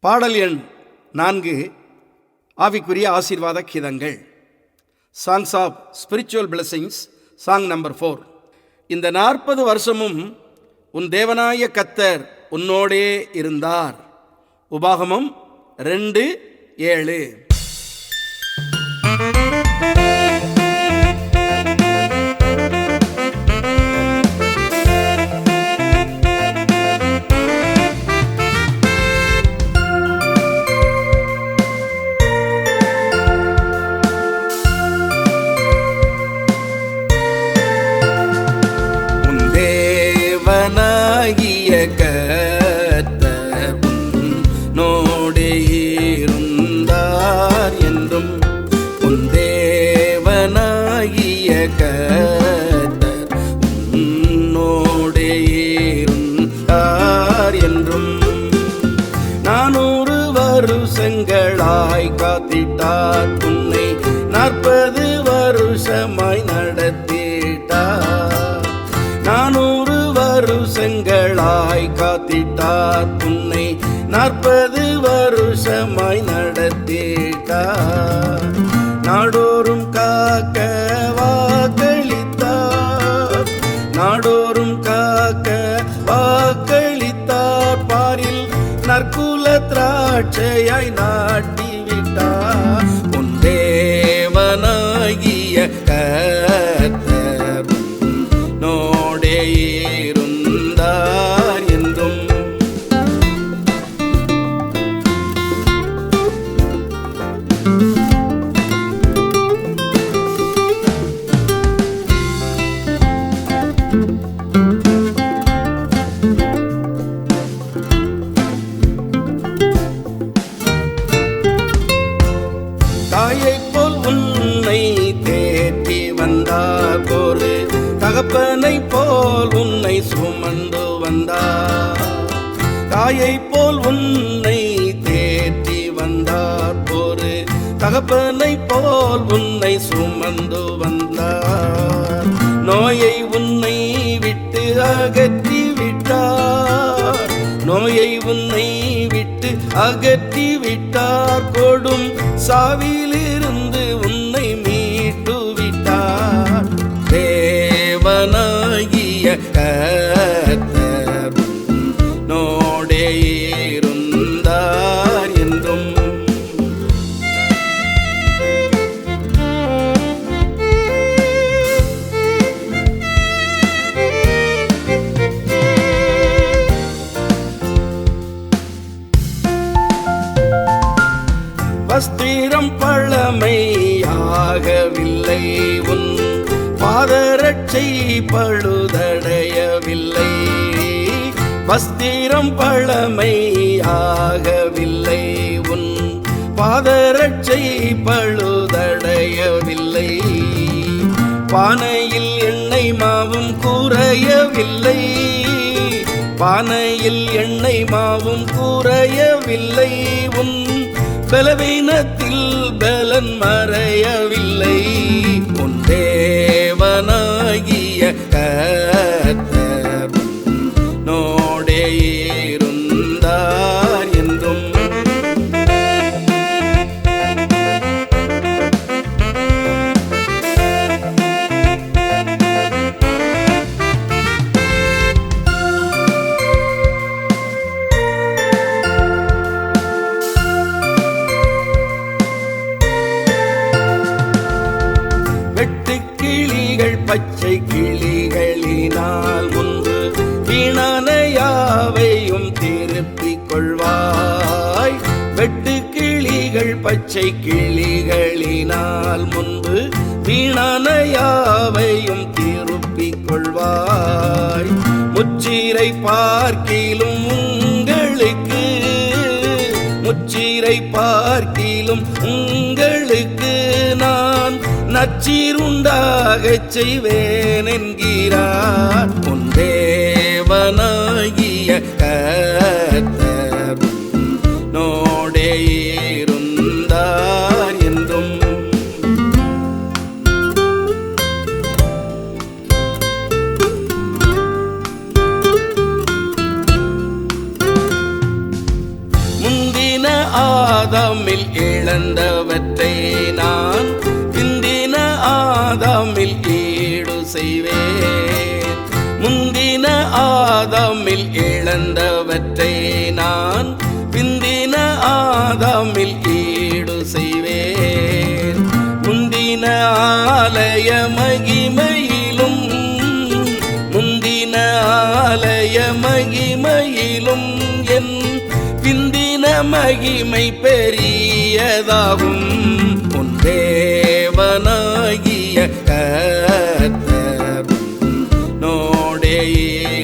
பாடல் எண் 4, ஆவிக்குரிய ஆசீர்வாத கீதங்கள். Songs of spiritual blessings, song number 4. இந்த 40 வருஷமும் உன் தேவனாய கர்த்தர் உன்னோடே இருந்தார். உபாகமம் 2:7. கர்த்தர் உன்னோடே இருந்தார் என்றும், உன் தேவனாகிய கர்த்தர் உன்னோடே இருந்தார் என்றும், 400 வருஷங்களாய் காத்திட்டார் உன்னை, 40 வருஷமாய் நடத்திட்டார். 400 வருஷங்களாய் காத்திட்டார் உன்னை, 40 வருஷமாய் நடத்திட்டார். நாடோறும் காக்க வாக்களித்தார், நாடோறும் காக்க வாக்களித்தார். பாரில் நற்குல திராட்சையாய் நாட்டிவிட்டார். உன் தேவனாகிய கர்த்தர் உன்னோடே இருந்தார் என்றும், தாயைப் போல் உன்னை தேற்றி வந்தார், ஒரு தகப்பனை போல் உன்னை சுமந்து வந்தார். தாயைப் போல் உன்னை தேற்றி வந்தார், ஒரு தகப்பனை போல் உன்னை சுமந்து வந்தார். நோயை உன்னை விட்டு அகற்றி விட்டார், நோயை உன்னை விட்டு அகற்றி விட்டார். கொடும் சாவிலிருந்து உன்னை மீட்டு விட்டார். தேவனாகிய கர்த்தர் உன்னோடே இருந்தார் என்றும், வஸ்திரம் பழமையாகவில்லை, உன் பாதரட்சை பழுதடையவில்லை. வஸ்திரம் பழமையாகவில்லை, உன் பாதரட்சை பழுதடையவில்லை. பானையில் எண்ணெய் மாவும் குறையவில்லை, பானையில் எண்ணெய் மாவும் குறையவில்லை. உன் பலவீனத்தில் பலன் மறையவில்லை. உன் தேவனாகிய கர்த்தர் உன்னோடே இருந்தார் என்றும், வெட்டுக்கிளிகள் பச்சை கிளிகளினால் முன்பு வீணான யாவையும் திருப்பிக் கொள்வாய். வெட்டுக்கிளிகள் பச்சை கிளிகளினால் முன்பு வீணான யாவையும் திருப்பிக் கொள்வாய். முச்சீரை பார்க்கிலும் உங்களுக்கு, முச்சீரை பார்க்கிலும் உங்களுக்கு நான் நச்சீருண்டாகச் செய்வேன் என்கிறார். உன் தேவனாகிய கர்த்தர் உன்னோடே இருந்தார் என்றும், முந்தின ஆதாமில் இழந்தவற்றை நான் பிந்தின ஆதாமில் ஈடு செய்வேன். முந்தின ஆதாமில் இழந்தவற்றை நான் பிந்தின ஆதாமில் ஈடு செய்வேன். முந்தின ஆலய மகிமையிலும் முந்தின ஆலய மகிமையிலும் என் பிந்தின மகிமை பெரியதாகும். உன் தேவனாகிய கர்த்தர் உன்னோடே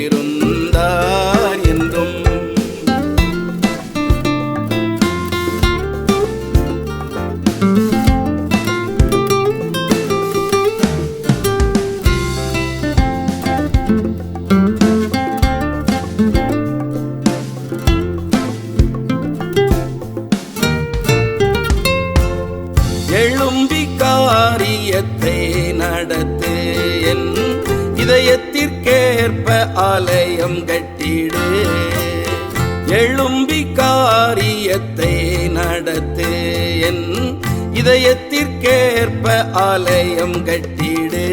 இருந்தார் என்றும். எழும்பி காரியத்தை நடத்து, என் இதயத்திற்கேற்ப ஆலயம் கட்டிடு. எழும்பி காரியத்தை நடத்து, என் இதயத்திற்கேற்ப ஆலயம் கட்டிடு.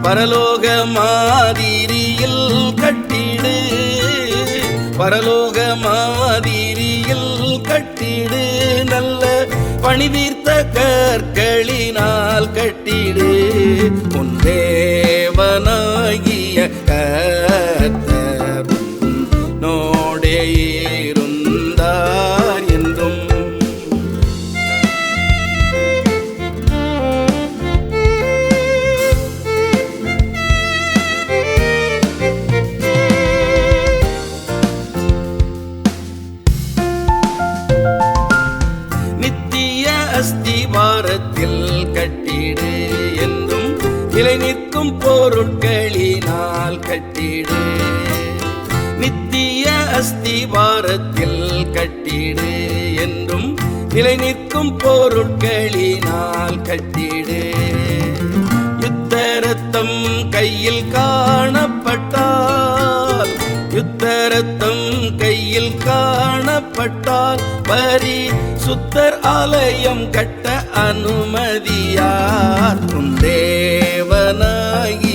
பரலோக மாதிரியில் கட்டிடு, பரலோக மாதிரியில் கட்டிடு. நல்ல பணிதீர்த்த கற்களினால் கட்டிடு. உன் தேவனாகிய கர்த்தர் உன்னோடே இருந்தார் என்றும். அஸ்திவாரத்தில் கட்டிடு என்றும் நிலை நிற்கும் பொருட்களினால் கட்டிடு. நித்திய அஸ்திவாரத்தில் கட்டிடு என்றும் நிலை நிற்கும் பொருட்களினால் கட்டிடு. யுத்த ரத்தம் கையில் காணப்பட்டால், யுத்த ரத்தம் கையில் காணப்பட்டால் பரி சுத்தர் ஆலயம் கட்ட அனுமதியார். உன் தேவனாகி